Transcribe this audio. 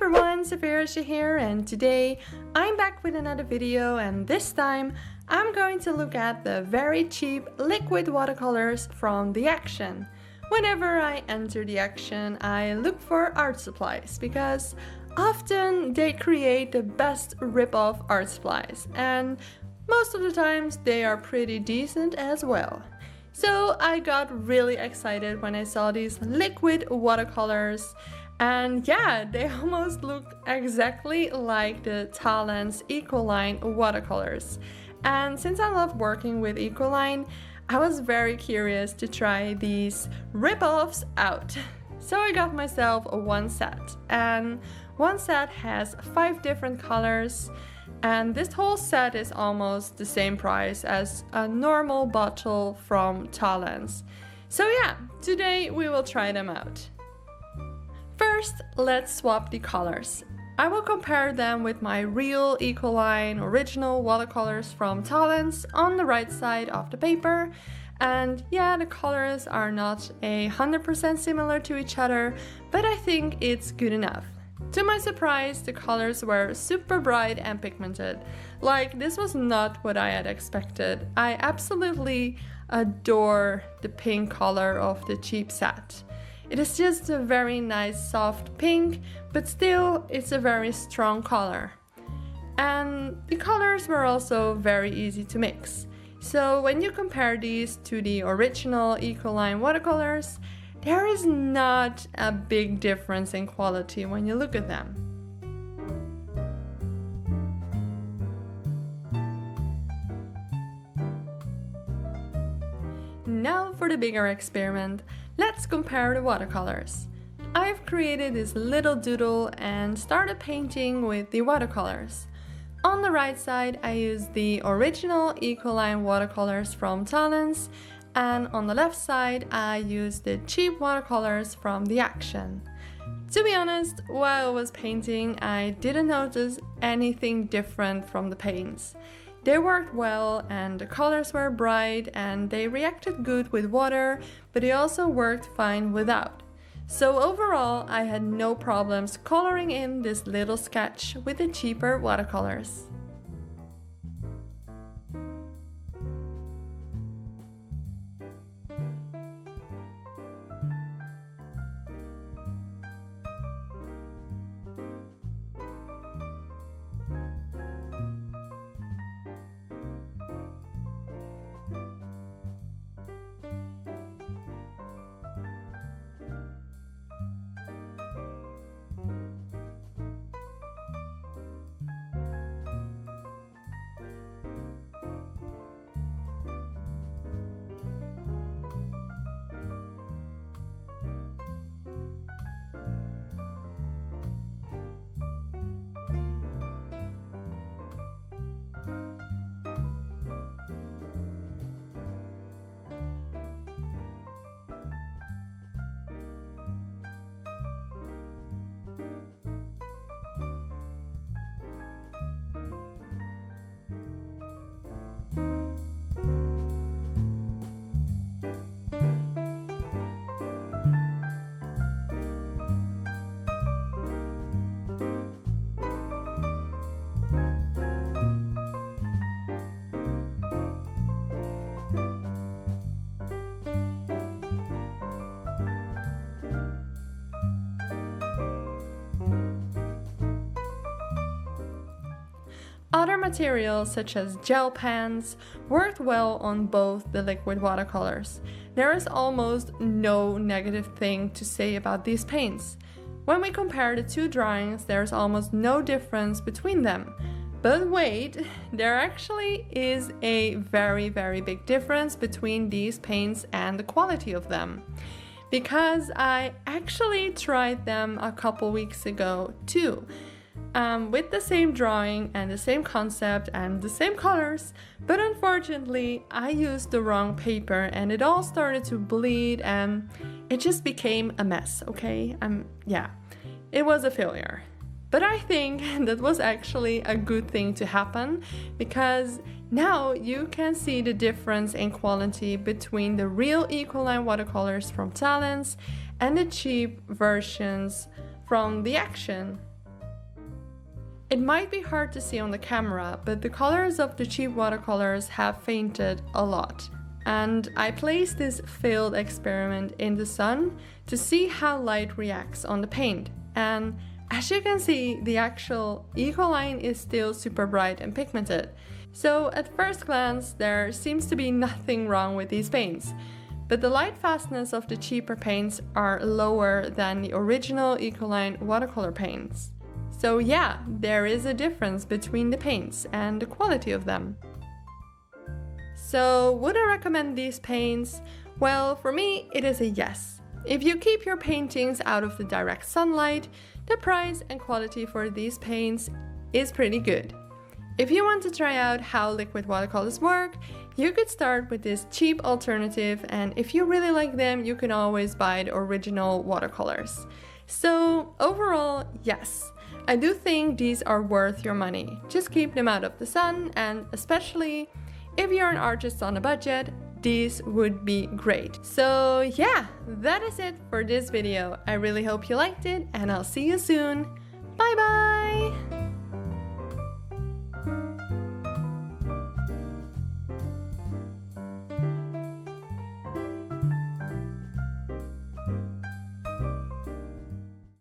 everyone, Safira here, and today I'm back with another video, and this time I'm going to look at the very cheap liquid watercolors from the Action. Whenever I enter the Action, I look for art supplies because often they create the best rip-off art supplies, and most of the times they are pretty decent as well. So I got really excited when I saw these liquid watercolors, and yeah, they almost look exactly like the Talens Ecoline watercolors. And since I love working with Ecoline, I was very curious to try these rip-offs out. So I got myself one set, and one set has 5 different colors. And this whole set is almost the same price as a normal bottle from Talens. So yeah, today we will try them out. First, let's swap the colors. I will compare them with my real Ecoline original watercolors from Talens on the right side of the paper. And yeah, the colors are not 100% similar to each other, but I think it's good enough. To my surprise, the colors were super bright and pigmented. Like, this was not what I had expected. I absolutely adore the pink color of the cheap set. It is just a very nice soft pink, but still it's a very strong color. And the colors were also very easy to mix. So when you compare these to the original Ecoline watercolors, there is not a big difference in quality when you look at them. Now for the bigger experiment, let's compare the watercolors. I've created this little doodle and started painting with the watercolors. On the right side, I used the original Ecoline watercolors from Talens, and on the left side, I used the cheap watercolors from the Action. To be honest, while I was painting, I didn't notice anything different from the paints. They worked well, and the colors were bright, and they reacted good with water, but they also worked fine without. So overall, I had no problems coloring in this little sketch with the cheaper watercolors. Other materials such as Gellpens worked well on both the liquid watercolors. There is almost no negative thing to say about these paints. When we compare the two drawings, there is almost no difference between them. But wait, there actually is a very big difference between these paints and the quality of them. Because I actually tried them a couple weeks ago too. With the same drawing and the same concept and the same colors, but unfortunately I used the wrong paper and it all started to bleed and it just became a mess, okay? Yeah, it was a failure. But I think that was actually a good thing to happen, because now you can see the difference in quality between the real Ecoline watercolors from Talens and the cheap versions from the Action. It might be hard to see on the camera, but the colors of the cheap watercolors have fainted a lot. And I placed this failed experiment in the sun to see how light reacts on the paint. And as you can see, the actual Ecoline is still super bright and pigmented. So at first glance, there seems to be nothing wrong with these paints. But the light fastness of the cheaper paints are lower than the original Ecoline watercolor paints. So yeah, there is a difference between the paints and the quality of them. So would I recommend these paints? Well, for me, it is a yes. If you keep your paintings out of the direct sunlight, the price and quality for these paints is pretty good. If you want to try out how liquid watercolors work, you could start with this cheap alternative, and if you really like them, you can always buy the original watercolors. So overall, yes, I do think these are worth your money. Just keep them out of the sun, and especially if you're an artist on a budget, these would be great. So yeah, that is it for this video. I really hope you liked it, and I'll see you soon. Bye bye!